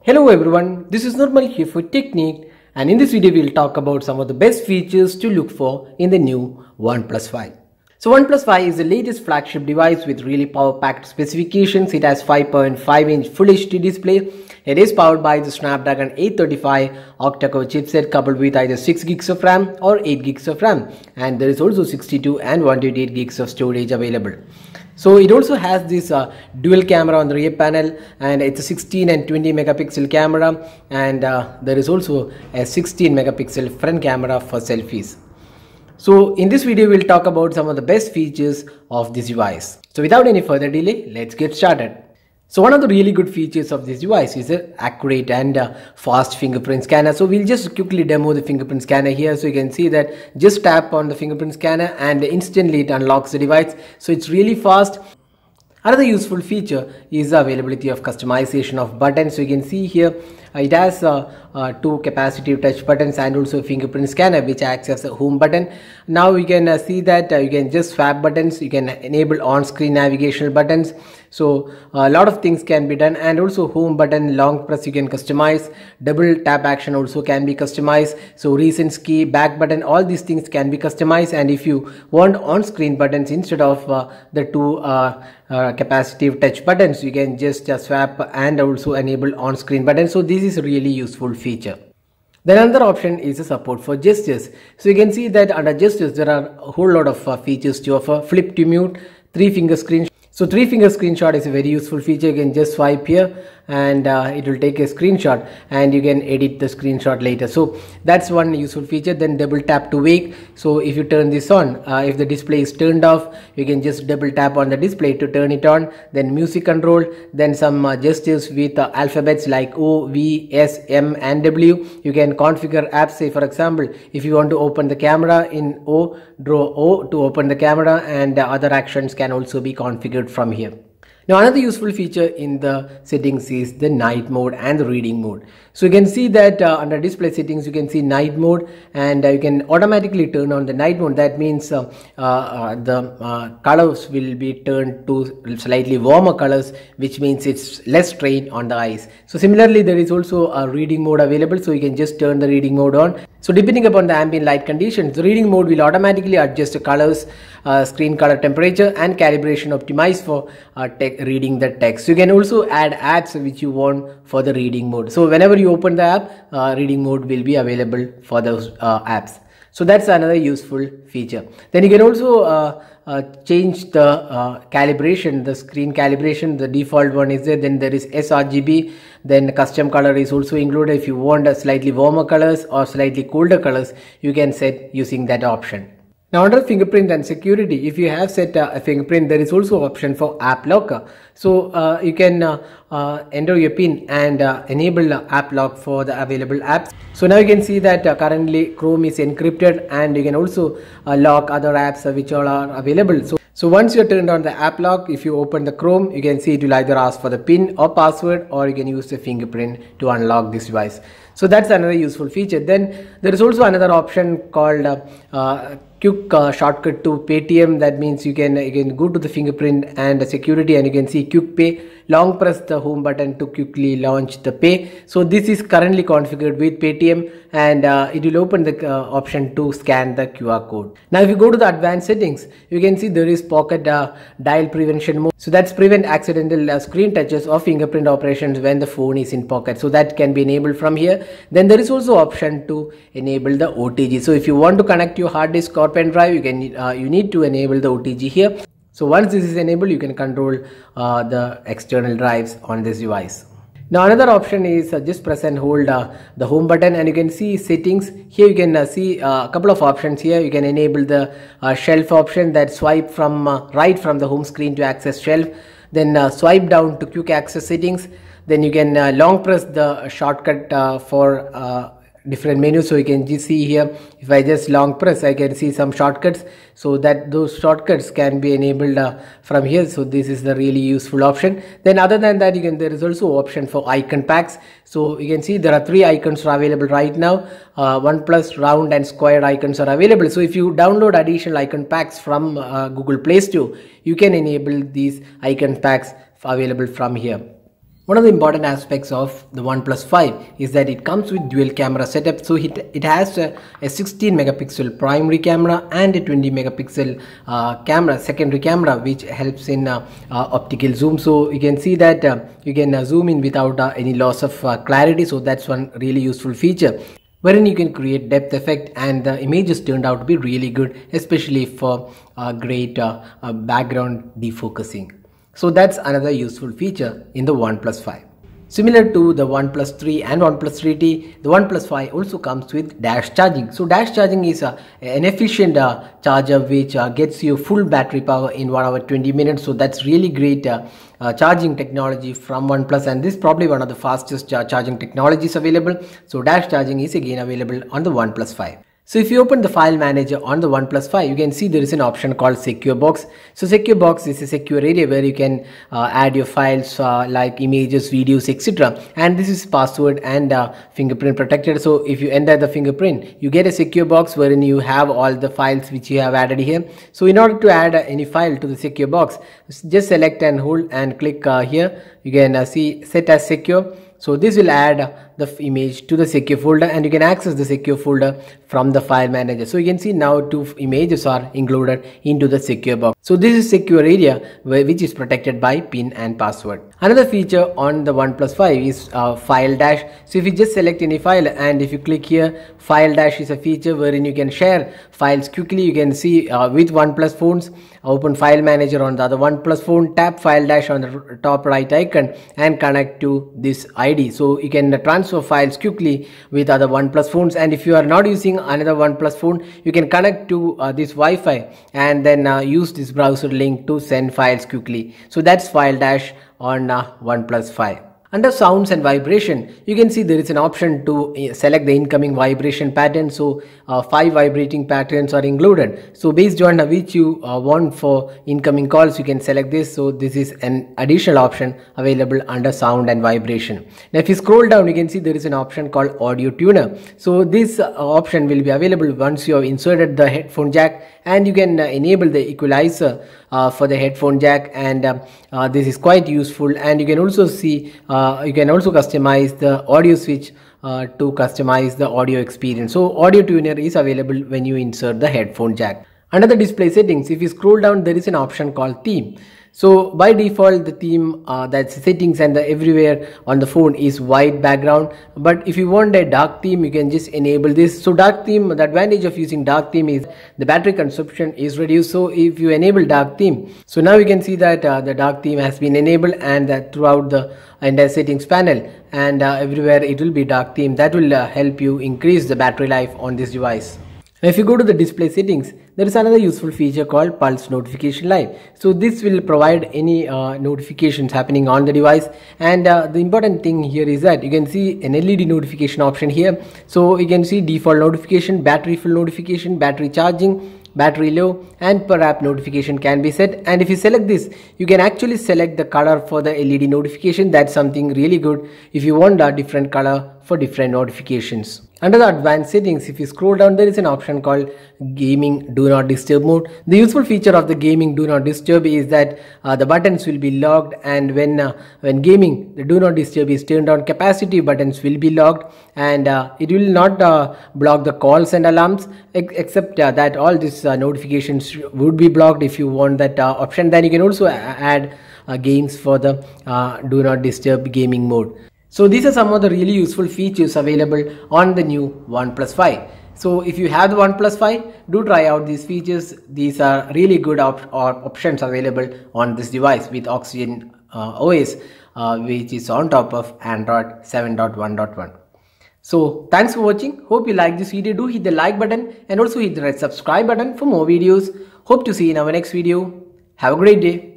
Hello everyone, this is Nirmal here for Technique, and in this video we'll talk about some of the best features to look for in the new OnePlus 5. So OnePlus 5 is the latest flagship device with really power-packed specifications. It has 5.5-inch Full HD display. It is powered by the Snapdragon 835 octa-core chipset coupled with either 6 gigs of RAM or 8 gigs of RAM, and there is also 62 and 128 gigs of storage available. So it also has this dual camera on the rear panel, and it's a 16 and 20 megapixel camera, and there is also a 16 megapixel front camera for selfies. So in this video we'll talk about some of the best features of this device. So without any further delay, let's get started. So one of the really good features of this device is an accurate and fast fingerprint scanner. So we'll just quickly demo the fingerprint scanner here. So you can see that just tap on the fingerprint scanner and instantly it unlocks the device. So it's really fast. Another useful feature is the availability of customization of buttons. So you can see here it has two capacitive touch buttons and also a fingerprint scanner which acts as a home button. Now you can see that you can just swap buttons, you can enable on-screen navigational buttons. So a lot of things can be done, and also home button long press you can customize, double tap action also can be customized. So recent key, back button, all these things can be customized, and if you want on-screen buttons instead of the two capacitive touch buttons, you can just swap and also enable on-screen buttons. So this is a really useful feature. Then another option is the support for gestures. So you can see that under gestures there are a whole lot of features to offer. Flip to mute, 3-finger screenshot. So 3-finger screenshot is a very useful feature. You can just swipe here and it will take a screenshot, and you can edit the screenshot later. So that's one useful feature. Then double tap to wake. So if you turn this on, if the display is turned off, you can just double tap on the display to turn it on. Then music control, then some gestures with alphabets like O, V, S, M and W. You can configure apps. Say for example, if you want to open the camera in O, draw O to open the camera, and other actions can also be configured from here. Now another useful feature in the settings is the night mode and the reading mode. So you can see that under display settings you can see night mode, and you can automatically turn on the night mode. That means the colors will be turned to slightly warmer colors, which means it's less strain on the eyes. So similarly there is also a reading mode available, so you can just turn the reading mode on. So depending upon the ambient light conditions, the reading mode will automatically adjust the colors, screen color temperature and calibration optimized for reading the text. So you can also add apps which you want for the reading mode. So whenever you open the app, reading mode will be available for those apps. So that's another useful feature. Then you can also change the calibration, the screen calibration. The default one is there. Then there is sRGB. Then custom color is also included. If you want a slightly warmer colors or slightly colder colors, you can set using that option. Now under fingerprint and security, if you have set a fingerprint, there is also option for app locker. So you can enter your PIN and enable app lock for the available apps. So now you can see that currently Chrome is encrypted, and you can also lock other apps which all are available. So once you turned on the app lock, if you open the Chrome, you can see it will either ask for the PIN or password, or you can use the fingerprint to unlock this device. So that's another useful feature. Then there is also another option called quick shortcut to Paytm. That means you can go to the fingerprint and the security, and you can see quick pay. Long press the home button to quickly launch the pay. So this is currently configured with Paytm, and it will open the option to scan the QR code. Now if you go to the advanced settings, you can see there is pocket dial prevention mode. So that's prevent accidental screen touches or fingerprint operations when the phone is in pocket. So that can be enabled from here. Then there is also option to enable the OTG. So if you want to connect your hard disk or pen drive, you need to enable the OTG here. So once this is enabled, you can control the external drives on this device. Now another option is just press and hold the home button, and you can see settings. Here you can see a couple of options here. You can enable the shelf option, that swipe from right from the home screen to access shelf. Then swipe down to quick access settings. Then you can long press the shortcut for different menus. So you can just see here, if I just long press, I can see some shortcuts, so that those shortcuts can be enabled from here. So this is the really useful option. Then other than that, there is also option for icon packs. So you can see there are 3 icons are available right now. OnePlus round and square icons are available. So if you download additional icon packs from Google Play Store, you can enable these icon packs available from here. One of the important aspects of the OnePlus 5 is that it comes with dual camera setup. So it has a 16 megapixel primary camera and a 20 megapixel secondary camera, which helps in optical zoom. So you can see that you can zoom in without any loss of clarity. So that's one really useful feature, wherein you can create depth effect, and the images turned out to be really good, especially for great background defocusing. So that's another useful feature in the OnePlus 5. Similar to the OnePlus 3 and OnePlus 3T, the OnePlus 5 also comes with dash charging. So dash charging is an efficient charger which gets you full battery power in 1 hour 20 minutes. So that's really great charging technology from OnePlus, and this is probably one of the fastest charging technologies available. So dash charging is again available on the OnePlus 5. So if you open the file manager on the OnePlus 5, you can see there is an option called Secure Box. So Secure Box is a secure area where you can add your files like images, videos, etc. And this is password and fingerprint protected. So if you enter the fingerprint, you get a secure box wherein you have all the files which you have added here. So in order to add any file to the secure box, just select and hold and click here. You can see set as secure. So this will add the image to the secure folder, and you can access the secure folder from the file manager. So you can see now 2 images are included into the secure box. So this is secure area which is protected by PIN and password. Another feature on the OnePlus 5 is File Dash. So if you just select any file and if you click here, File Dash is a feature wherein you can share files quickly. You can see with OnePlus phones, open File Manager on the other OnePlus phone, tap File Dash on the top right icon and connect to this ID. So you can transfer files quickly with other OnePlus phones, and if you are not using another OnePlus phone, you can connect to this Wi-Fi and then use this browser link to send files quickly. So that's File Dash on OnePlus 5. Under sounds and vibration, you can see there is an option to select the incoming vibration pattern. So 5 vibrating patterns are included. So based on which you want for incoming calls, you can select this. So this is an additional option available under sound and vibration. Now if you scroll down, you can see there is an option called Audio Tuner. So this option will be available once you have inserted the headphone jack, and you can enable the equalizer for the headphone jack, and this is quite useful. And you can also see you can also customize the audio switch to customize the audio experience. So Audio Tuner is available when you insert the headphone jack. Under the display settings, if you scroll down, there is an option called theme. So by default, the theme that's settings and the everywhere on the phone is white background, but if you want a dark theme, you can just enable this. So dark theme, the advantage of using dark theme is the battery consumption is reduced. So if you enable dark theme, so now you can see that the dark theme has been enabled, and that throughout the entire settings panel and everywhere it will be dark theme. That will help you increase the battery life on this device. Now if you go to the display settings, there is another useful feature called Pulse Notification Live. So this will provide any notifications happening on the device, and the important thing here is that you can see an LED notification option here. So you can see default notification, battery full notification, battery charging, battery low, and per app notification can be set. And if you select this, you can actually select the color for the LED notification. That's something really good if you want a different color for different notifications. Under the advanced settings, if you scroll down, there is an option called Gaming Do Not Disturb mode. The useful feature of the Gaming Do Not Disturb is that the buttons will be locked, and when gaming, the Do Not Disturb is turned on, capacitive buttons will be locked, and it will not block the calls and alarms, except that all these notifications would be blocked. If you want that option, then you can also add games for the Do Not Disturb gaming mode. So these are some of the really useful features available on the new OnePlus 5. So if you have the OnePlus 5, do try out these features. These are really good options available on this device with Oxygen OS, which is on top of Android 7.1.1. So thanks for watching. Hope you like this video. Do hit the like button and also hit the red subscribe button for more videos. Hope to see you in our next video. Have a great day.